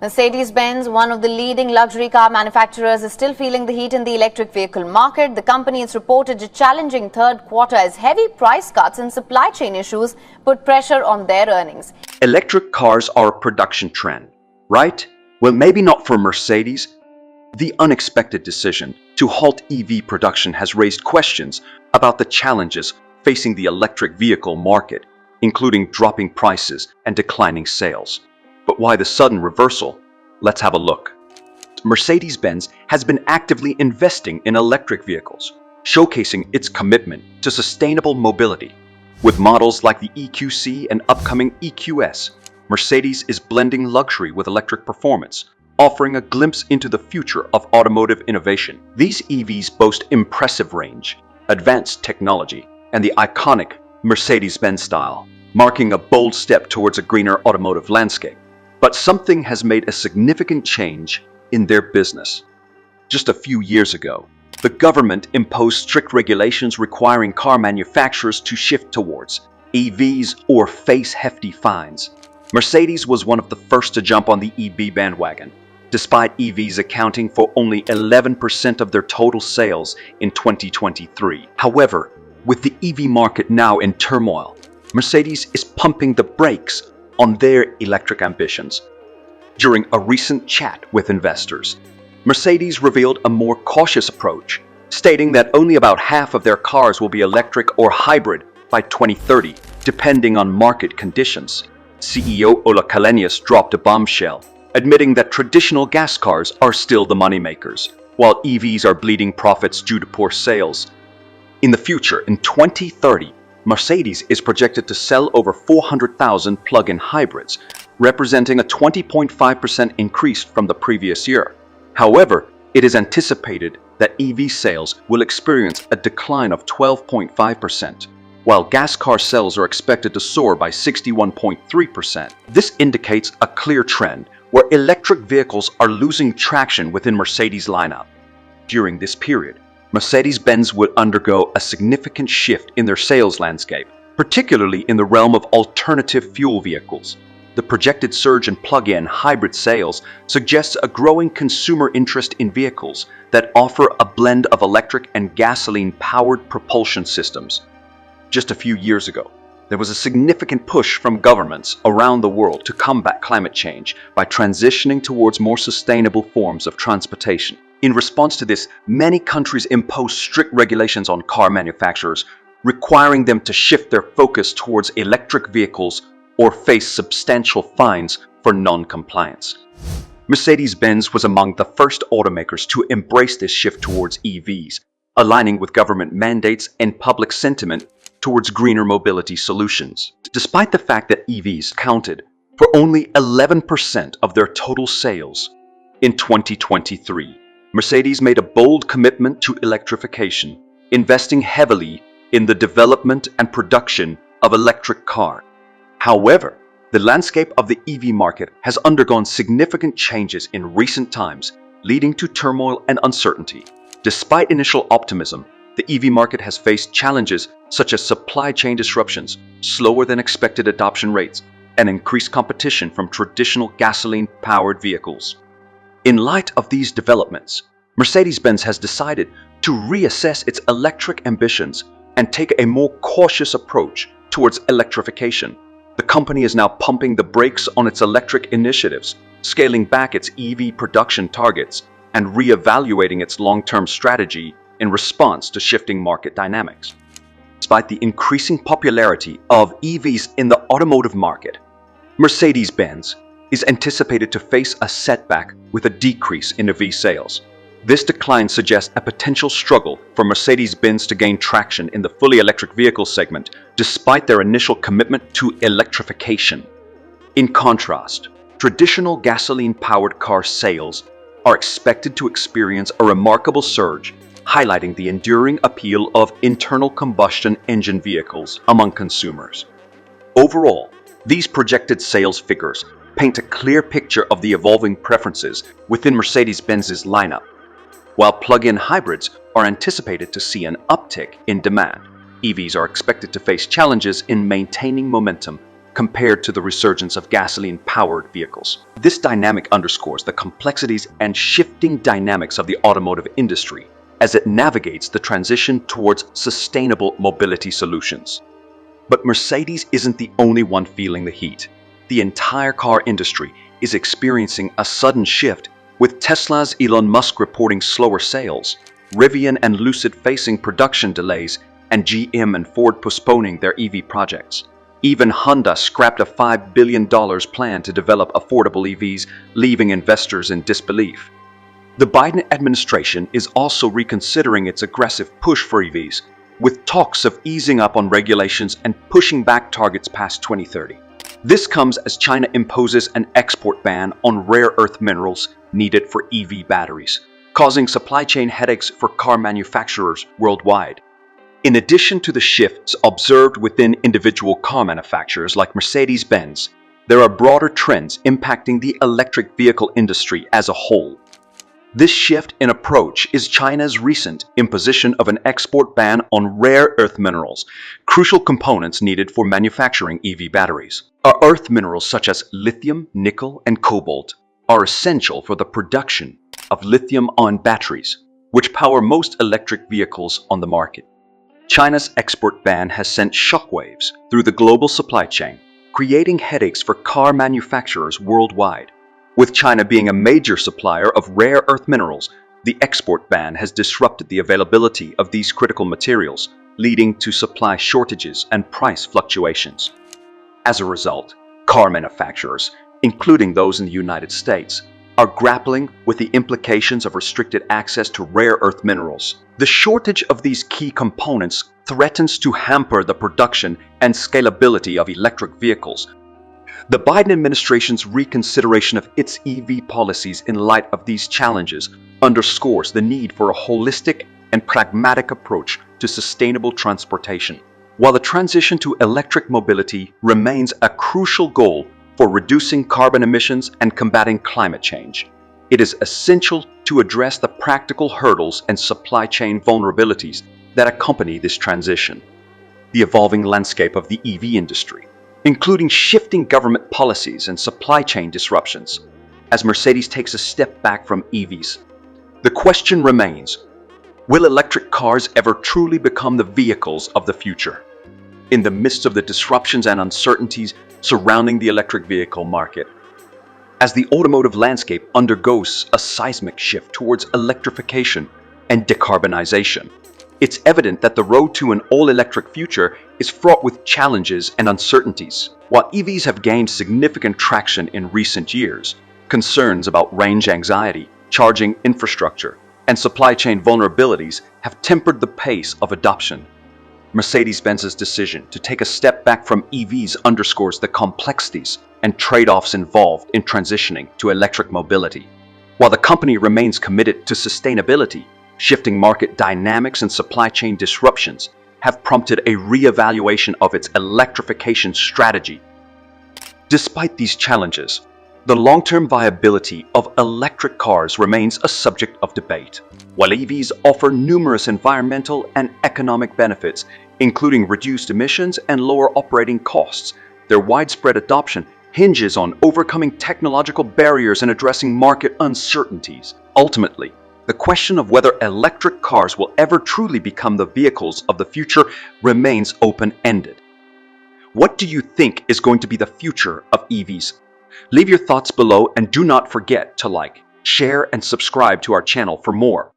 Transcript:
Mercedes-Benz, one of the leading luxury car manufacturers, is still feeling the heat in the electric vehicle market. The company has reported a challenging third quarter as heavy price cuts and supply chain issues put pressure on their earnings. Electric cars are a production trend, right? Well, maybe not for Mercedes. The unexpected decision to halt EV production has raised questions about the challenges facing the electric vehicle market, including dropping prices and declining sales. But why the sudden reversal? Let's have a look. Mercedes-Benz has been actively investing in electric vehicles, showcasing its commitment to sustainable mobility. With models like the EQC and upcoming EQS, Mercedes is blending luxury with electric performance, offering a glimpse into the future of automotive innovation. These EVs boast impressive range, advanced technology, and the iconic Mercedes-Benz style, marking a bold step towards a greener automotive landscape. But something has made a significant change in their business. Just a few years ago, the government imposed strict regulations requiring car manufacturers to shift towards EVs or face hefty fines. Mercedes was one of the first to jump on the EV bandwagon, despite EVs accounting for only 11% of their total sales in 2023. However, with the EV market now in turmoil, Mercedes is pumping the brakes on their electric ambitions. During a recent chat with investors, Mercedes revealed a more cautious approach, stating that only about half of their cars will be electric or hybrid by 2030, depending on market conditions. CEO Ola Källenius dropped a bombshell, admitting that traditional gas cars are still the moneymakers, while EVs are bleeding profits due to poor sales. In the future, in 2030, Mercedes is projected to sell over 400,000 plug-in hybrids, representing a 20.5% increase from the previous year. However, it is anticipated that EV sales will experience a decline of 12.5%, while gas car sales are expected to soar by 61.3%. This indicates a clear trend where electric vehicles are losing traction within Mercedes' lineup. During this period, Mercedes-Benz would undergo a significant shift in their sales landscape, particularly in the realm of alternative fuel vehicles. The projected surge in plug-in hybrid sales suggests a growing consumer interest in vehicles that offer a blend of electric and gasoline-powered propulsion systems. Just a few years ago, there was a significant push from governments around the world to combat climate change by transitioning towards more sustainable forms of transportation. In response to this, many countries imposed strict regulations on car manufacturers, requiring them to shift their focus towards electric vehicles or face substantial fines for non-compliance. Mercedes-Benz was among the first automakers to embrace this shift towards EVs, aligning with government mandates and public sentiment towards greener mobility solutions. Despite the fact that EVs counted for only 11% of their total sales in 2023, Mercedes made a bold commitment to electrification, investing heavily in the development and production of electric cars. However, the landscape of the EV market has undergone significant changes in recent times, leading to turmoil and uncertainty. Despite initial optimism, the EV market has faced challenges such as supply chain disruptions, slower than expected adoption rates, and increased competition from traditional gasoline-powered vehicles. In light of these developments, Mercedes-Benz has decided to reassess its electric ambitions and take a more cautious approach towards electrification. The company is now pumping the brakes on its electric initiatives, scaling back its EV production targets, and re-evaluating its long-term strategy in response to shifting market dynamics. Despite the increasing popularity of EVs in the automotive market, Mercedes-Benz is anticipated to face a setback with a decrease in EV sales. This decline suggests a potential struggle for Mercedes-Benz to gain traction in the fully electric vehicle segment, despite their initial commitment to electrification. In contrast, traditional gasoline-powered car sales are expected to experience a remarkable surge, highlighting the enduring appeal of internal combustion engine vehicles among consumers. Overall, these projected sales figures paint a clear picture of the evolving preferences within Mercedes-Benz's lineup. While plug-in hybrids are anticipated to see an uptick in demand, EVs are expected to face challenges in maintaining momentum compared to the resurgence of gasoline-powered vehicles. This dynamic underscores the complexities and shifting dynamics of the automotive industry as it navigates the transition towards sustainable mobility solutions. But Mercedes isn't the only one feeling the heat. The entire car industry is experiencing a sudden shift, with Tesla's Elon Musk reporting slower sales, Rivian and Lucid facing production delays, and GM and Ford postponing their EV projects. Even Honda scrapped a $5 billion plan to develop affordable EVs, leaving investors in disbelief. The Biden administration is also reconsidering its aggressive push for EVs, with talks of easing up on regulations and pushing back targets past 2030. This comes as China imposes an export ban on rare earth minerals needed for EV batteries, causing supply chain headaches for car manufacturers worldwide. In addition to the shifts observed within individual car manufacturers like Mercedes-Benz, there are broader trends impacting the electric vehicle industry as a whole. This shift in approach is China's recent imposition of an export ban on rare earth minerals, crucial components needed for manufacturing EV batteries. Earth minerals such as lithium, nickel, and cobalt are essential for the production of lithium-ion batteries, which power most electric vehicles on the market. China's export ban has sent shockwaves through the global supply chain, creating headaches for car manufacturers worldwide. With China being a major supplier of rare earth minerals, the export ban has disrupted the availability of these critical materials, leading to supply shortages and price fluctuations. As a result, car manufacturers, including those in the United States, are grappling with the implications of restricted access to rare earth minerals. The shortage of these key components threatens to hamper the production and scalability of electric vehicles. The Biden administration's reconsideration of its EV policies in light of these challenges underscores the need for a holistic and pragmatic approach to sustainable transportation. While the transition to electric mobility remains a crucial goal for reducing carbon emissions and combating climate change, it is essential to address the practical hurdles and supply chain vulnerabilities that accompany this transition. The evolving landscape of the EV industry, including shifting government policies and supply chain disruptions, as Mercedes takes a step back from EVs. The question remains, will electric cars ever truly become the vehicles of the future? In the midst of the disruptions and uncertainties surrounding the electric vehicle market, as the automotive landscape undergoes a seismic shift towards electrification and decarbonization, it's evident that the road to an all-electric future is fraught with challenges and uncertainties. While EVs have gained significant traction in recent years, concerns about range anxiety, charging infrastructure, and supply chain vulnerabilities have tempered the pace of adoption. Mercedes-Benz's decision to take a step back from EVs underscores the complexities and trade-offs involved in transitioning to electric mobility. While the company remains committed to sustainability, shifting market dynamics and supply chain disruptions have prompted a re-evaluation of its electrification strategy. Despite these challenges, the long-term viability of electric cars remains a subject of debate. While EVs offer numerous environmental and economic benefits, including reduced emissions and lower operating costs, their widespread adoption hinges on overcoming technological barriers and addressing market uncertainties. Ultimately, the question of whether electric cars will ever truly become the vehicles of the future remains open-ended. What do you think is going to be the future of EVs? Leave your thoughts below and do not forget to like, share, and subscribe to our channel for more.